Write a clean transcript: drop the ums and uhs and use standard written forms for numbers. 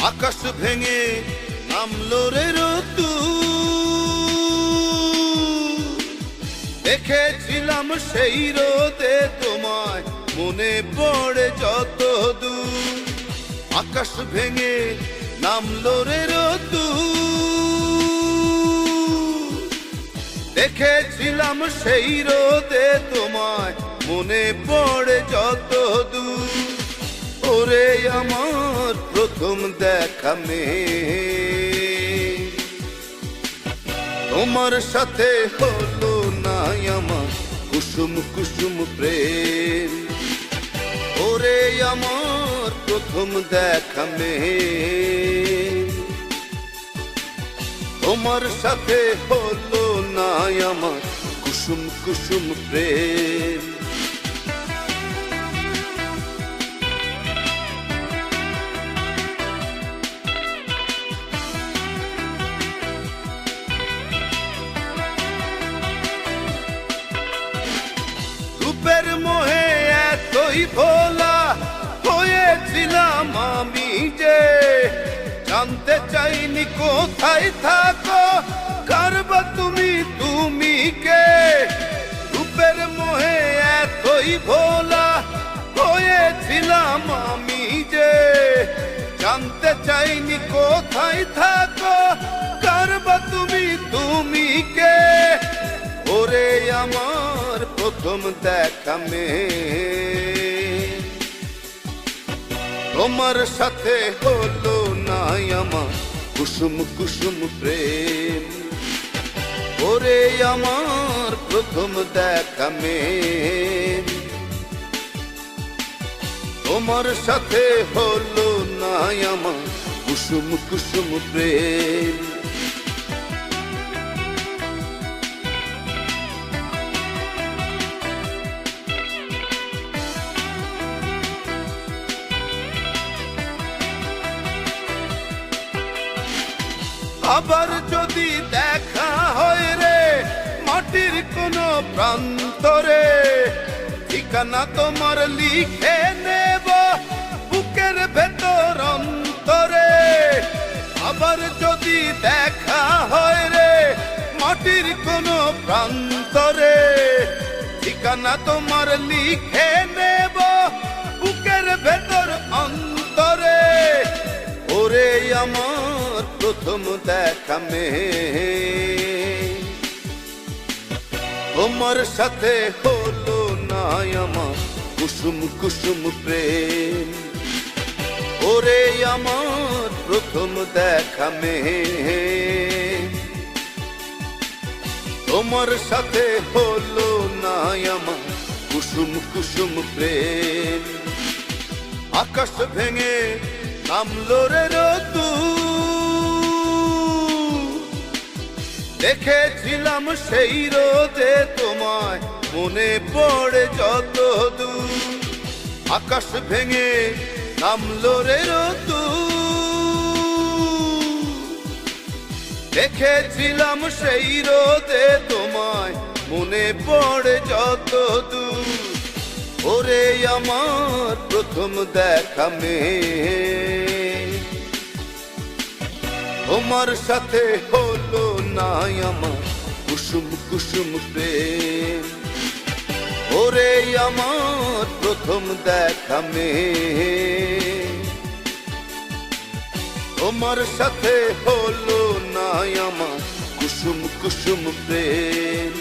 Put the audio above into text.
আকাশ ভেঙে নামলো রে রোদ্দুর, দেখেছিলাম সেই রোদে তোমায়, মনে পড়ে যত দূর। আকাশ ভেঙে নামলো রে রোদ্দুর, দেখেছিলাম সেই রোদে তোমায়, মনে পড়ে যত দূর। ওরে আমার প্রথম দেখা মেয়ে, তোমার সাথে হলো না আমার কুসুম কুসুম প্রেম। ওরে আমার প্রথম দেখা মেয়ে, তোমার সাথে হলো না আমার কুসুম কুসুম প্রেম। রূপের মোহে এতই ভোলা হয়েছিলাম আমি যে, জানতে চাইনি কোথায় থাকো, কারবা তুমি তুমি কে। রূপের মোহে এতই ভোলা হয়েছিলাম আমি যে, জানতে চাইনি কোথায় থাকো, কারবা তুমি তুমি কে। ওরে আমার প্রথম দেখা মেয়ে, তোমার সাথে হলো না আমার কুসুম কুসুম প্রেম। ওরে আমার প্রথম দেখা মেয়ে, তোমার সাথে হলো না আমার কুসুম কুসুম প্রেম। আবার যদি দেখা হয় রে মাটির কোন প্রান্তরে, ঠিকানা তোমার লিখে নেব বুকের ভেতর অন্তরে। আবার যদি দেখা হয় রে মাটির কোন প্রান্তরে, ঠিকানা তোমার লিখে নেব বুকের ভেতর অন্তরে। ওরে আমার প্রথম দেখা মেয়ে, তোমার সাথে হলো না আমার কুসুম কুসুম প্রেম। ওরে আমার প্রথম দেখা মেয়ে, তোমার সাথে হলো না আমার কুসুম কুসুম প্রেম। আকাশ ভেঙে নামলো রে রোদ্দুর, দেখেছিলাম সেই রোদে তোমায়, মনে পড়ে যত দূর। আকাশ ভেঙে নামলো রে রোদ্দুর, দেখেছিলাম সেই রোদে তোমায়, মনে পড়ে যত দূর। ওরে আমার প্রথম দেখা মেয়ে, তোমার সাথে হলো না আমার কুসুম কুসুম প্রেম। ওরে আমার প্রথম দেখা মেয়ে, তোমার সাথে হলো না আমার কুসুম কুসুম প্রেম।